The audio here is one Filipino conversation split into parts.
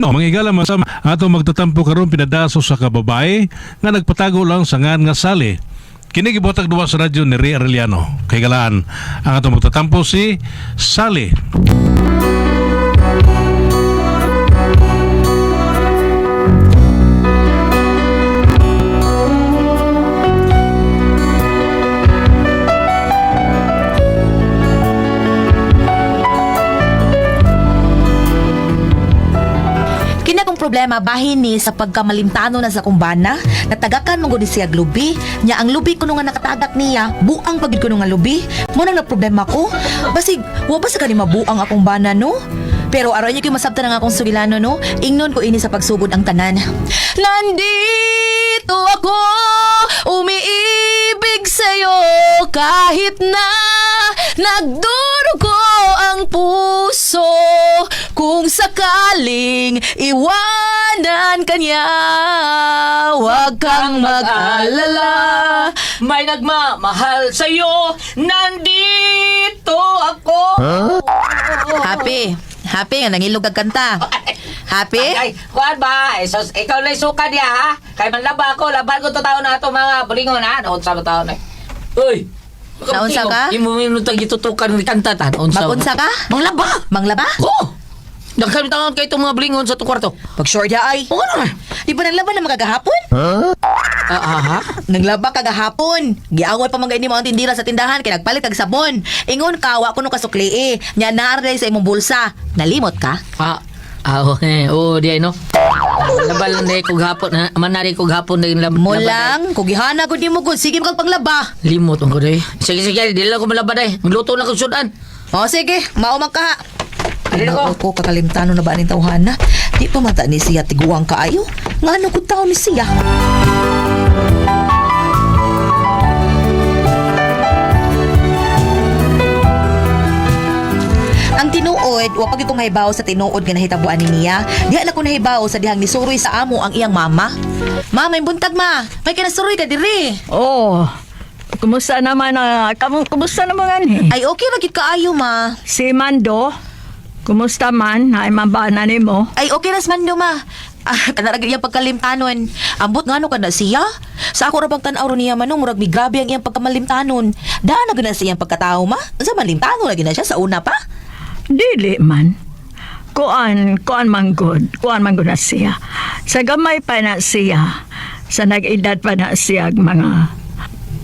No, mangigala man sa ato magtatampo karon pinadaso sa kababae nga nagpatago lang sa ngan nga sali. Kini gibotag duwa sa radyo ni Ria Arellano. Kay galaan ang ato magtatampo si Sally. Problema bahin ni sa pagkamalimtano na sa kumbana natagakan mong gud siya lubi nya ang lubi kuno nga nakatagak niya buang pagid kuno nga lubi mo nang problema ko basig wa ba sa kanima buang akong bana no pero aron niyo kay masabtan ang akong sugilano no ingnon ko ini sa pagsugod ang tanan nandito ako umiibig sa'yo kahit na nagdurugo ang puso kung sakaling iwanan kanya, huwag kang mag-alala. May nagmamahal sa'yo, nandito ako. Happy nga nangilog ang kanta. Happy? Ay, kuwan ba? So, ikaw na suka niya, ha? Kay manlaba ako, laban ko to taon na ito mga bulingon, ha? Naunsa mo taon na. Uy! Naunsa ka? Imo minutang gitutukan ni kanta ta. Magunsa ka? Manglaba! Manglaba? Oo! Nagkamitangan kayo itong mga bulingon sa itong kwarto. Pag short ya ay. Oo naman. Di ba nanglaba na magagahapon? Ha? Nanglaba kagahapon. Giaway pa mga ini mga tindira sa tindahan kay nagpalit kag sabon. Ingon ka wa kuno kasukli eh. Nya naarday sa imong bulsa. Nalimot ka? Okay. Oo, di ay no. Labal na kog hapon. Manari kog hapon na yung Mo lang, kugihana gud nimo gud. Sige mo kag panglaba. Limot ang ko day. Sige, dili lang ko malaba day. Magluto na kog sudan. O sige, mao man ka. Dili Ano ko. ko kakalimtano na ba ning tawhana? Di pa mata ni siya tiguang kaayo. Ngano gud taon ni siya? Ang tinuod, wa pag ko mahibaw sa tinuod nga nahitabuan ni niya. Diha na ko nahibaw sa dihang nisuroy sa amo ang iyang mama. Ma, may buntag ma. May kinasuroy ka diri. Oh, kumusta naman kumusta naman ni? Ay okay ra gid kaayo ma. Si Mando, kumusta man? Ay mabana nimo? Ay okay ras man do ma. Kana ra gid iyang pagkalimtanon. Ambot ngano kada siya? Sa ako ra bang tan-aw niya manong murag mi grabe ang iyang pagkamalimtanon. Daan na gid na siyang pagkatao ma. Unsa man limtanon lagi na siya sa una pa? Dili man. Kuan man good na siya. Sa gamay pa na siya. Sa nag-edad pa na siya mga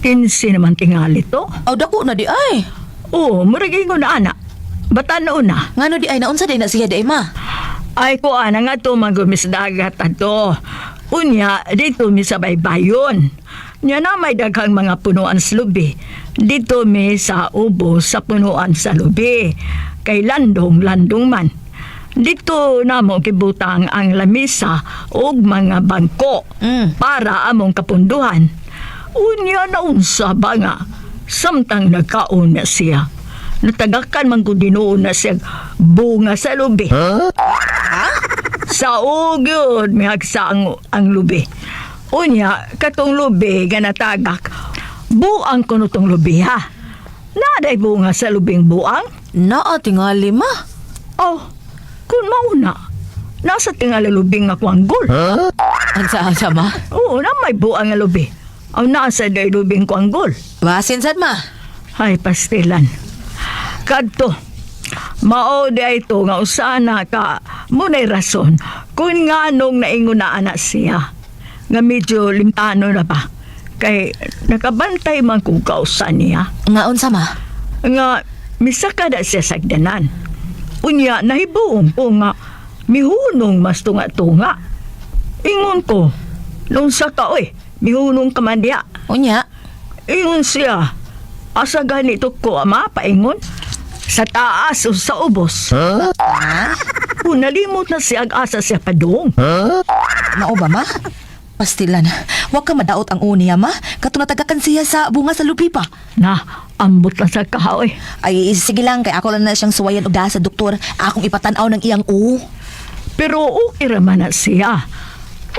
15 naman tingali to. Aw dako na di ay. Oo, murag ingon na anak. Bata na una. Ngano di ay naunsa day na siya di ay ma? Ay kuan nga to magumis dagat ato. Unya, dito mi sa baybayon. Nya na may daghang mga punuan sa lubi. Dito mi sa ubo sa punuan sa lubi. Kay landong man. Dito namo kibutang ang lamisa ug mga bangko para among kapunduhan. Unya na unsa ba nga? Samtang nagkaon na siya. Natagakan man kung dinuon na siya bunga sa lubi. Sa ugyod may hagsa ang lubi. Unya, katong lubi nga natagak. Buang ko tong lubi ha. Naday bunga sa lubing buang? Naa tingali ma. Oh, kung mauna, nasa tingali lubing nga kwanggol. Ansa ma? Oo, na may buang nga lubi. Ang nasa day lubing kwanggol. Basin sad ma. Ay, pastilan. Kadto, mao di ito nga usana ka munay rason kung nga nung naingon na anak siya. Nga medyo limtano na ba. Kay nakabantay man kung kausan niya. Nga unsa ma? Nga misaka da siya sagdanan. Unya, nahibuong ko nga mihunong mas tunga-tunga. Ingon ko, nung saka mihunong ka man diya. Unya. Ingon siya, asa ganito ko ama, paingon. Sa taas o sa ubos. Nalimot na siya ag-asa siya padung. Mao ba ma? Pastilan. Wa ka madaot ang uniya ma. Katunatagakan siya sa bunga sa lupi pa. Na, ambot lang sa kahoy. Ay sige lang kay ako lang na siyang suwayan og daha sa doktor. Akong ipatanaw ng iyang u. Pero okay raman na siya.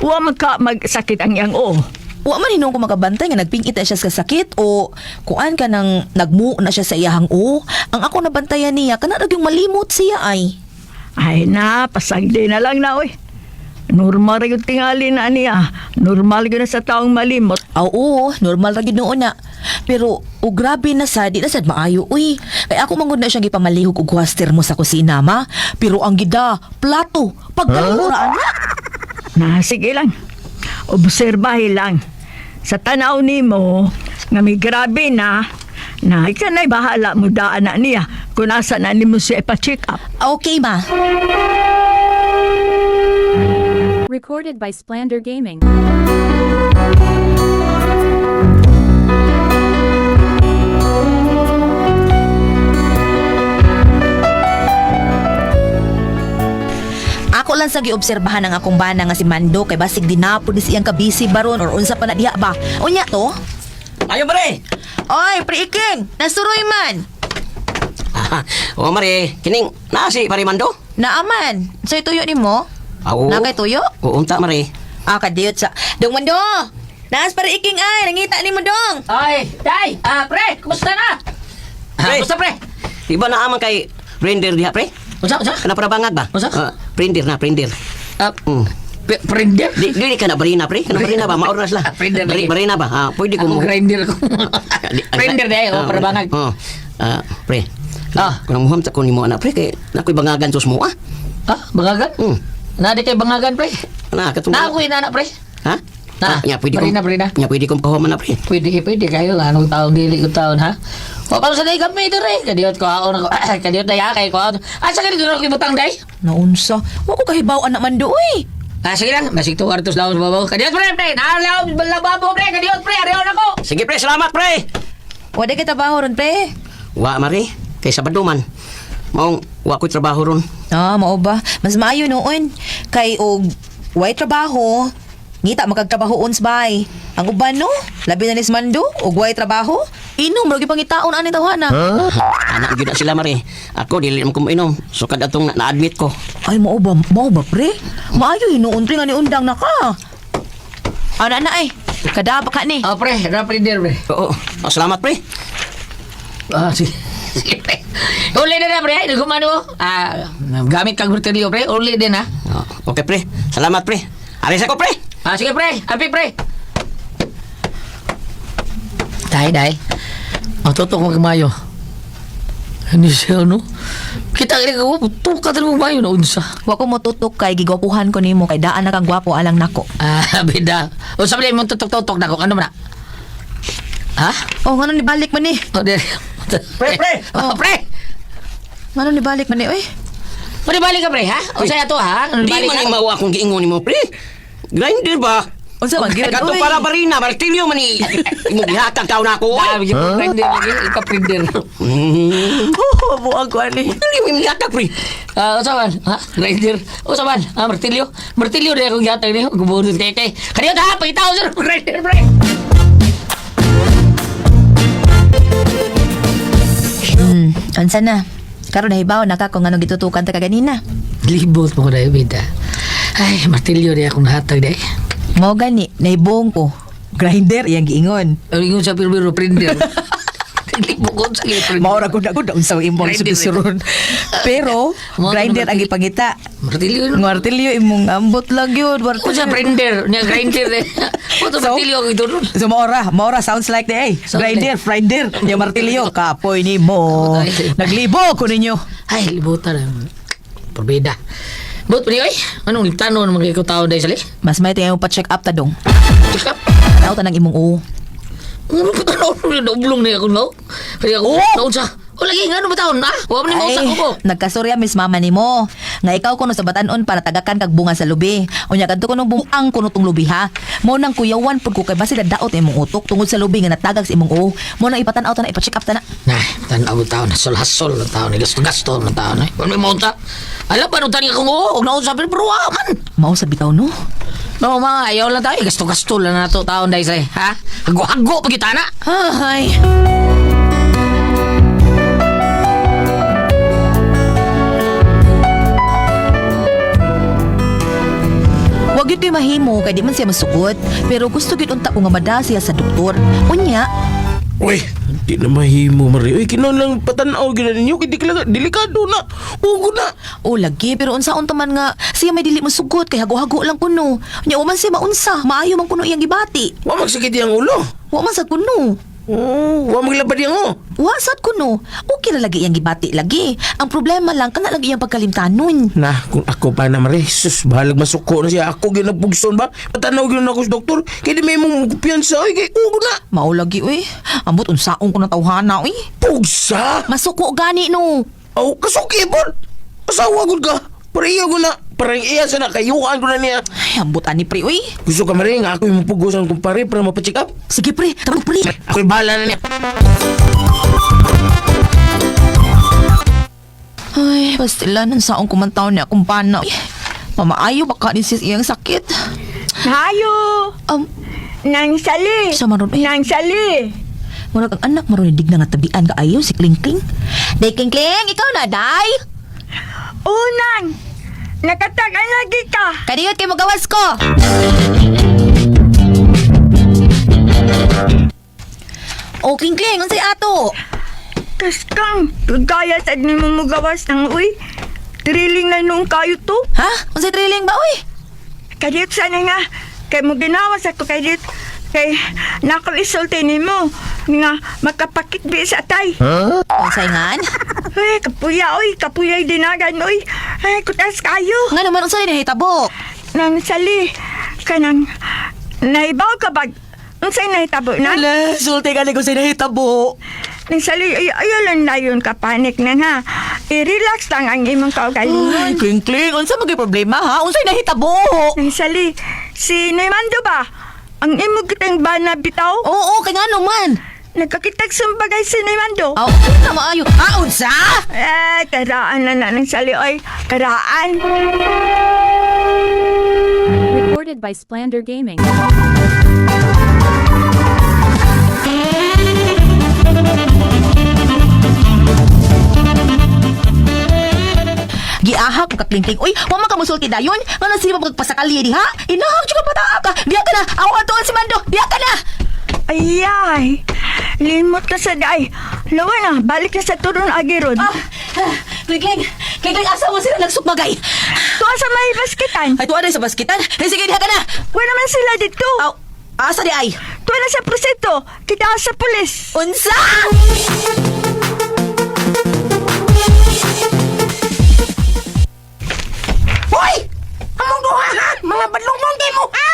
Wa man ka magsakit ang iyang Wa man hinong ko makabantay nga nagpingit na siya sa sakit o kuan ka nang nagmu na siya sa iyahang u. Ang ako nabantayan niya kana ra yung malimot siya ay. Ay na, pasagdi na lang na, oy. Normal rin yung tingali na niya. Normal yun na sa taong malimot. Oo, normal ra gyud noon na. Pero grabe na sad, di na sad maayo uy. Kay ako mangod na siyang ipamalihog og waster mo sa kusina ma. Pero ang gida, plato, pagkalura na. Na, sige lang. Obserbahin lang. Sa tanaw ni mo, nga may grabe na ikanay bahala mo daan na niya kung nasa na ni mo siya ipa-check up. Okay ma. Recorded by Splander Gaming. Ako lang sa giobserbahan ang akong bana nga si Mando kay basig dinapod ni siyang kabisi baron or unsa pa na diha ba. Unya to? Ayo pre. Oy, pre-iking, nasuroy man. O mare, kining nasi parimando. Naaman. So ituyo nimo? Ako. Na kay tuyo? O unta mare. Kadiyot sa. Dong Mando. Naas pre-iking ay, nangita nimo dong. Ay, day! Pre! Kumusta na? Pre. Kumusta, pre? Di ba naaman kay render diha pre? Unsa? Kana para bangag ba? Usa? Printer na, printer. Mm. Printer? Di ka na barina pre. Kana barina ba? Maoras la. Printer lagi. Barina ba? Pwede ko Ako mo. grinder ko. Printer day, para bangag. Pre. Ah. Kung muham ta ko nimo anak pre kay nakoy bangagan sus mo Bangagan? Nadi kay bangagan, pre. Na katong. Na ako inana, pre. Ha? Nya pwede ko. Barina. Nya pwede kong pahuman na pre. Pwede kayo. Anong taon, dili ko taon, ha? O, paano sa day kami ito, re? Kadiyot ko ako. Kadiyot na yakay ko. Asa ka dito na ko ibutang, day? Naunsa? Wa ko kahibaw anak Mando uy. Sige lang. Masig 2 kwartos lang sa babaw. Kadiyot, pre. Naalaw, balababo, pre. Kadiyot, pre. Ariyon ako. Sige pre, salamat pre. Wa di kita trabaho ron pre. Wa mari, kay Sabado man. Maong wa ko'y trabaho ron. Mao ba? Mas maayo noon. Kay og way trabaho, ngita magkagtrabaho ons bay. Ang uban no, labi na ni Mando og way trabaho, inom ra gyud pangitaon ani tawhana. Anak gyud na sila mari. Ako dili man ko mainom. So kada atong na-admit ko. Ay mao ba pre? Maayo hinuon pre nga ni undang na ka. Ana na ay, kada pa ka ni. Pre. Printer, pre. Oo. Salamat pre. Sige. Sige, pre. Uli din na, pre. Nagumano. Gamit kang martilyo, pre. Uli din, ha? Okay pre. Salamat pre. Alis ako pre. Sige, pre. Happy, pre. Day. Tutok magmayo. Hindi siya, no? Kita ko, tukat rin magmayo na unsa. Wa ko mo tutok kay gigwapuhan ko nimo kay daan na kang gwapo alang nako. Bida. O, sabi mo tutok na ako. Ano man na? Ha? Oh, ngano ni balik man ni? Pre. Pre. Ngano ni balik man ni oy? Balik ka, pre, ha? O, saya to, ha? Di man yung mawa akong giingon mo pre. Grinder ba? Unsa man gyud Kato oy? para barina, martilyo man ni. Imo gihatag taon ako. Sabi ko, printer lagi. Ika-printer. Oh, buang ko ani. Dili mo gihatag pre. Usaban, ha? Grinder. Usaban, martilyo. Martilyo na akong yatag niyo. Gubunod kay. Kaniyot, ha? Pagitaw sa grinder, pre. Unsa na? Karon nahibaw na ka kung anong gitutukan ta kaganina. Libot mo ko na bida. Ay, martilyo na akong nahatag na. Mao gani, nahibuong ko. Grinder iyang giingon. Ang ingon sa pero printer. Libot ko sa printer. Maura ko na unsa imong Grinder. susuron. Pero Mao grinder naman ang ti- ipangita. Martilyo. Martilyo imong ambot lang yun. Kung sa printer, niya grinder na. Kung sa So? martilyo ako ito ron. So maura sounds like the Sounds grinder, yung martilyo, kapoy ni mo. Ay. Naglibo ko ninyo. Ay, libutan na. Parbida. But, pre, oy, anong tanong naman kayo tao dahil sali? Mas may tingnan mo pa check up ta dong. Check up. Tanaw ta ng imong oo. Ano ba tanong? Naublong na ako no? Kaya ako, naon sa? O lagi, nga ano ba taon na? Huwag ni mo sa ko. Nagkasurya miss mama nimo. Nga ikaw kuno sa batanon para tagakan kag bunga sa lubi. Unya kadto kuno bumuang kuno tong lubi ha. Mo nang kuyawan pud ko kay basi daot imong utok tungod sa lubi nga natagag sa imong oo. Mo nang ipatan-aw ta na ipa-check up ta na. Nah, tanaw taon, hasol-hasol na taon, gasto-gasto na taon. Kung may monta, alam pa nung tani akong huwag na sa pero man. Mao sa bitaw no. No, mga ayaw lang tayo, gasto-gasto lang na to taon dahil sa'yo, ha? Hago-hago pag kita na. Ay. Wag yun kayo mahimo kay di man siya masukot. Pero gusto gyud unta ko nga mada siya sa doktor. Unya, Uy, Di na mahimo, Mari. Uy, kinon lang patanaw gina ninyo. Kaya delikado na. Ugo na. O lagi, pero unsaon to man nga siya may dili mo sugot kay hago-hago lang kuno. Nya uman siya maunsa, maayo man kuno iyang gibati. Wa magsakit yung ulo. Wa man sad kuno. Oh, wa maglabad yung o. Wa sad kuno. Okay na lagi iyang gibati lagi. Ang problema lang kana lagi iyang pagkalimtanon. Nah, kung ako pa na, Mari. Sus, bahalag masuko na siya. Ako ginapugson ba? Patanaw gina ako sa doktor. Kaya di may mong kumpiyansa. Uy, kaya ugo na. Mao lagi uy. Ambot unsaon ko na tawhana uy. Pugsa? Masuko gani no. Aw, kasuki po. Asawa ko ka. Pareho ko na. Parang iya sa nakayuan ko na niya. Ay, ambot ani pre uy. Gusto ka, Mari, nga ako yung mapugusan kong pare para mapacheck up. Sige pre, tawag pre. Ako'y bahala na niya. Ay, pastilan unsaon ko man taon ni akong bana. Uy, mamaayo baka ni sis iyang sakit. Hayo! Nang sali! Sa maron eh. Nang sali! Murag ang anak maron dig na nga tabian ka ayo si Kling Kling. Day Kling Kling, ikaw na day. Unang! Nakatagan lagi ka! Kadiyot kay magawas ko. O Kling Kling, unsay ato? Kaskang! Gaya sa ni mo magawas ng uy! Triling na nung kayo to! Ha? Unsay trailing ba uy? Kadit sana nga! Kay mo ginawas ako kadit! Kay nakalisulti ni mo! Nga makapakitbi sa atay! Unsay ngan? Ay, kapuya, oy! Kapuya'y dinagan, oy! Ay, kutas kayo! Nga naman unsay nahitabo? Nang sali! Kanang... Naibaw ka ba? Unsay nahitabo na? Ala, sulti ka ni ko sa nahitabo. Nang sali, ayalan na yun ka panik na nga. I-relax lang ang imong Ay, kaugalingon. Kling Kling, unsa magay problema ha? Unsay nahitabo? Nang sali, si Neymando ba? Ang imong kitang ba na bitaw? Oo, kay nga naman. Nagkakitag sumbagay si Neymando. Aw, na maayo. Ah, unsa? Karaan na nang sali, oy. Karaan. Recorded by Splander Gaming. Giahak ko ka Kling Kling. Uy, wa man ka musulti dayon. Nga na sila magpasakali di ha? Inahak siya ka pataa ka. Diya ka na. Ako atuan si Mando. Diya ka na. Ayay. Limot ka sa day. Lawa na, balik na sa turun agirod. Kling Kling. Kling Kling, asa mo sila nagsukmagay. Tuwa sa may basketan. Ay, tuwa na sa basketan. Ay, sige, diya ka na. Wala naman sila dito. Aw, asa di ay? Tuwa na sa proseto. Kita sa pulis. Unsa? Hoy! Among duha ha! Mga badlong mountain mo ha!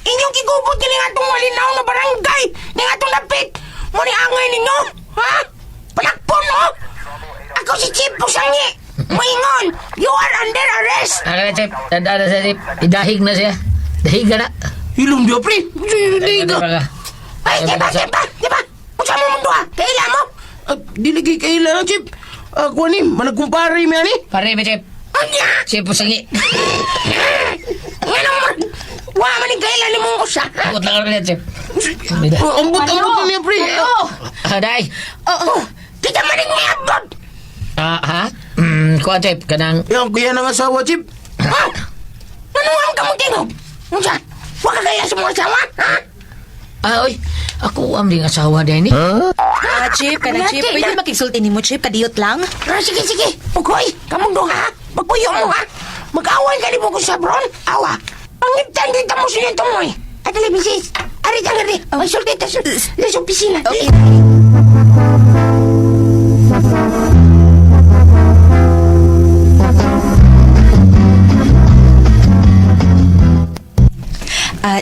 Inyong kigubot kini nga itong malinaw na barangay! Ni nga itong lapit! Muni angay ninyo! Ha? Palakpon no? Ako si Chief Pusangi! Moingon! You are under arrest! Ano na, Chip? Tanda na siya, Chip. Idahig na siya. Dahig ka na. Ilong diyo, pre! Dili Tanda ka! ka. Ay, di ba? Usa mo mong duha! Kaila mo! Dili kay kaila na, Chief! Ako ni, managkumpare mi ani! Pare ba, Chip? Anya! Chip, pusangi. Nga naman! Wa man ni kaila ni mong usa! Takot lang ako niya, Chip. Ambot niya, pre! Day. Kita maning may abot! Ha? Kuha, Chip. Kanang... Yang kuya ng asawa, Chip. Ha? Ano ang kamutingog? Unsa? Wa ka kaya sa mga asawa? Ha? Oy. Ako ang ding asawa din, eh. Ah, Chip, kanang Chip. Pwede makigsulti ni mo, Chip. Kadiyot lang. Sige. Ugoy, kamong dong ha? Magpuyo mo ha? Mag-away ka ni mo ko sa bron? Awa. Pangitan kita mo siya ito mo eh. At bisis. Ari ka nga rin. May sulti ta sa opisina. Okay.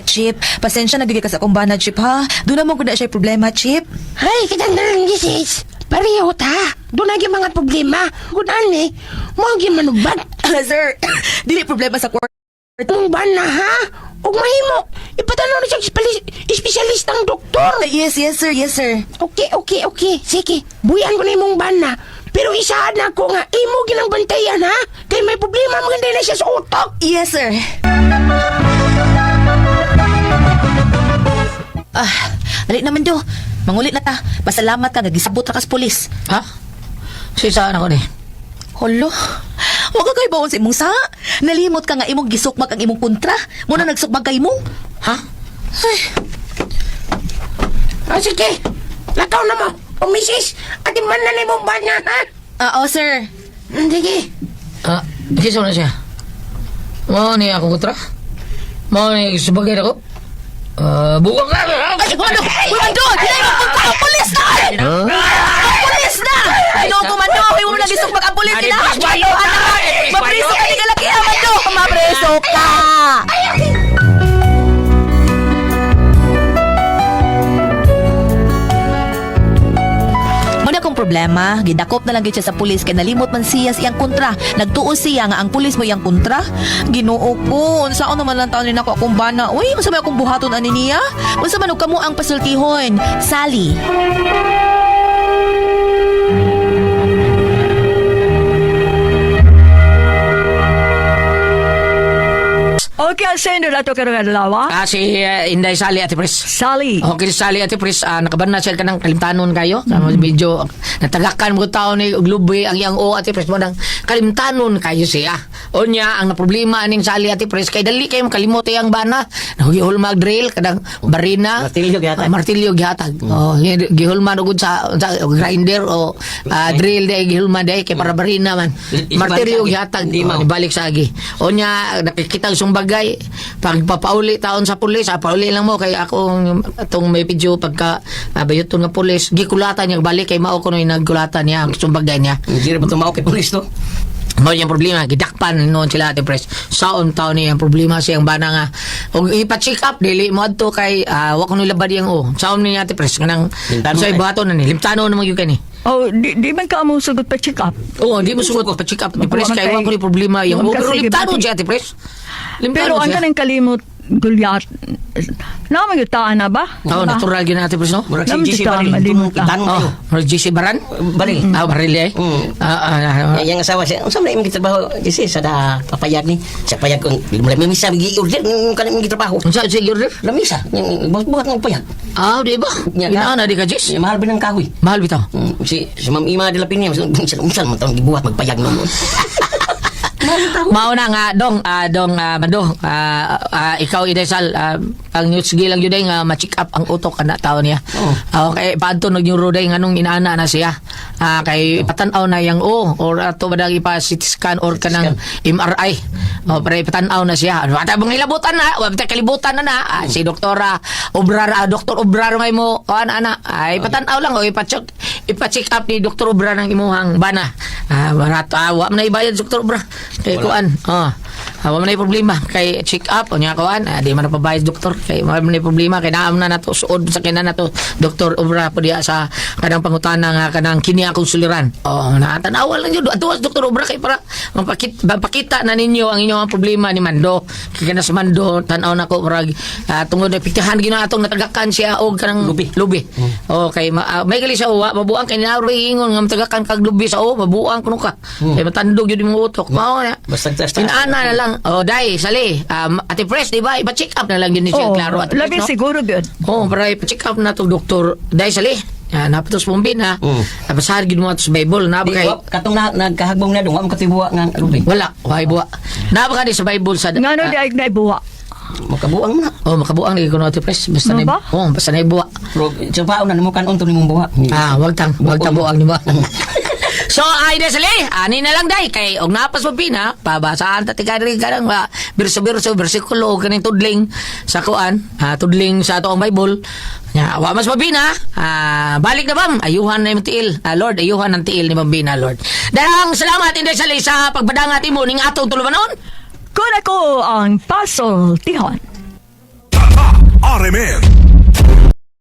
Chip, pasensya na ka sa akong bana, Chip, ha? Doon naman ko na siya problema, Chip. Ay, kitang dalang bisis. Pareho ta. Doon na yung mga problema. Kunan eh. Mga gimanubad. Sir, dili problema sa court. Mong bana ha? Huwag mahimo. Ipatanaw na siya espesyalistang doktor. Yes, sir. Okay. Sige, buyan ko na imong bana. Pero isahan na ko nga, imo ginang bantayan ha? Kaya may problema, maganda na siya sa utok. Yes, sir. Dali naman do. Mangulit na ta. Pasalamat ka, gagisabot ra kas polis. Ha? Sisaan ako, ni. Holo, wag ka kayo bawon sa imong sa. Nalimot ka nga imong gisukmag ang imong kontra. Muna nagsukmag kay mo. Ha? Sige, lakaw na mo. O misis, ati man na ni mong bana, ha? Oo, sir. Sige. Kiso na siya. Mao ni ako kontra. Mao ni subagay ako. Buka ka. Ay, Komando! Komando! Hindi mo punta ang pulis na! Ang pulis na! Ano, Komando? Huwag mo lagi suk mag-ambulis nila! Komando, anak! Mapreso ka ni kalaki, Komando! Mapreso ka! Muna kong problema, gidakop na lang gyud siya sa pulis kay nalimot man siya siyang kontra. Nagtuo siya nga ang pulis mo yang kontra. Ginoo ko, unsaon naman lang taon ni nako akong bana. Uy, unsa may akong buhaton ani niya? Unsa man og kamo ang pasultihon? Sally. Okay, sendo na to karong adlaw. Si Inday Sally Ate Pres. Sally. Okay, Sally Ate Pres, nakaban na siya ka ng kalimtanon kayo. Medyo natagakan mo tao ni Uglubi ang iyang o Ate Pres mo ng kalimtanon kayo siya. O niya, ang problema aning Sally Ate Pres, kay dali kayo makalimot ang bana. Nahugihol mag-drill, kadang barina. Martilyo gihatag. Martilyo gihatag. Gihol man ugod sa grinder o drill day gihol man day kay para barina man. Martilyo gihatag. Balik sa agi. O niya, nakikita sung bagay pagpapauli taon sa pulis, pauli lang mo kay ako atong may video pagka bayuton nga pulis gikulatan niya balik kay mao kuno nagkulatan niya ang sumbagay niya. Hindi na ba tumao kay pulis to? Mao yung problema gidakpan noon sila Ate Pres. Saon taon niya ang problema siyang bana nga og ipa-check up dili mo adto kay wa kuno labad yang saon niya Ate Pres kanang sa ibaton na ni limtano naman gyud kani. Oh, di man ka mo sugot pa check up. Oo, di mo sugot pa check up Ate Pres kay wa kuno problema yung pero limtano siya Ate Pres. Pero ang kanang kalimot gulyat. Naman yung taan na ba? Oo, natural gyud Ate Pres no. Murag Naman si si GC Tom, Baril. malimot ka. Tanong kayo. GC Baran? Baril. Baril eh. Yang asawa siya, unsa man imong gitrabaho GC sa da papayag ni. Sa payag kung mulai mimisa gi-order kanang imong gitrabaho. Unsa sa order? Lamisa, yang buhat ng payag. Di ba? Inaana di ka, Jis? Mahal ba ng kahoy? Mahal bitaw. Si Ma'am Ima de la Piña, unsa man tawag gibuhat magpayag no. Mao na nga dong Mando ikaw Idesal ang news gilang juday nga ma-check up ang utok kana tao niya. Okay paadto nag-neuro day nganong inaana na siya. Kay patanaw na yang or ato badag ipa CT scan or kanang MRI. Para ipatanaw na siya. Ano ata bang ilabutan na? Wa ta kalibutan na si Doktora Obrar Dr. Obrar may mo ana ay patanaw lang o ipa-check up ni Dr. Obrar ang imuhang bana. Barato wa man ibayad Dr. Obrar. Kay kuan, wala na problema kay check up o niya kuan, di man napabayad doktor kay wala na problema kay naam na nato suod sa kinan nato Dr. Obra po diya sa kanang pangutana nga kanang kini akong suliran. Natanawa lang jud atuwas Dr. Obra kay para mapakita na ninyo ang inyong problema ni Mando. Kay kana sa Mando tan-aw nako murag tungod na piktahan gina atong natagakan siya og kanang lubi. Okay, may gali siya mabuang kay naringon nga matagakan kag lubi sa mabuang kuno ka. Kay matandog jud imong utok. Mao na. Basta Inaana na lang. Dai, Sally. Ate Pres, di ba? Ipa-check up na lang yun siya. Klaro. Ate Pres, labi no? siguro good. Para ipa-check up na to Doktor Dai, Sally. Napatos pumbin ha. Basahan gid mo ato sa Bible na ba kay katong nagkahagbong na dong am katibuwa nga lubi. wala, why buwa. Na ba kani sa Bible sa Ngano di ay naibuwa. Makabuang na. makabuang ni kuno Ate Pres basta Ano na ba? basta na buwa. Pero sa paon na mo kanon to nimong buwa. Wag tang buang ni mo. So, ay Sally, ani na lang day kay og napas mo pina, pabasaan ta tigari kanang birso bersikulo kaning tudling sa kuan, tudling sa ato ang Bible. Nya, wa mas mabina, balik na bam, ayuhan na yung tiil. Lord, ayuhan ang tiil ni Mabina, Lord. Darang salamat Inday Sally sa pagbadangat imo ning atong tulumanon. Kung ako ang puzzle tihon. RMN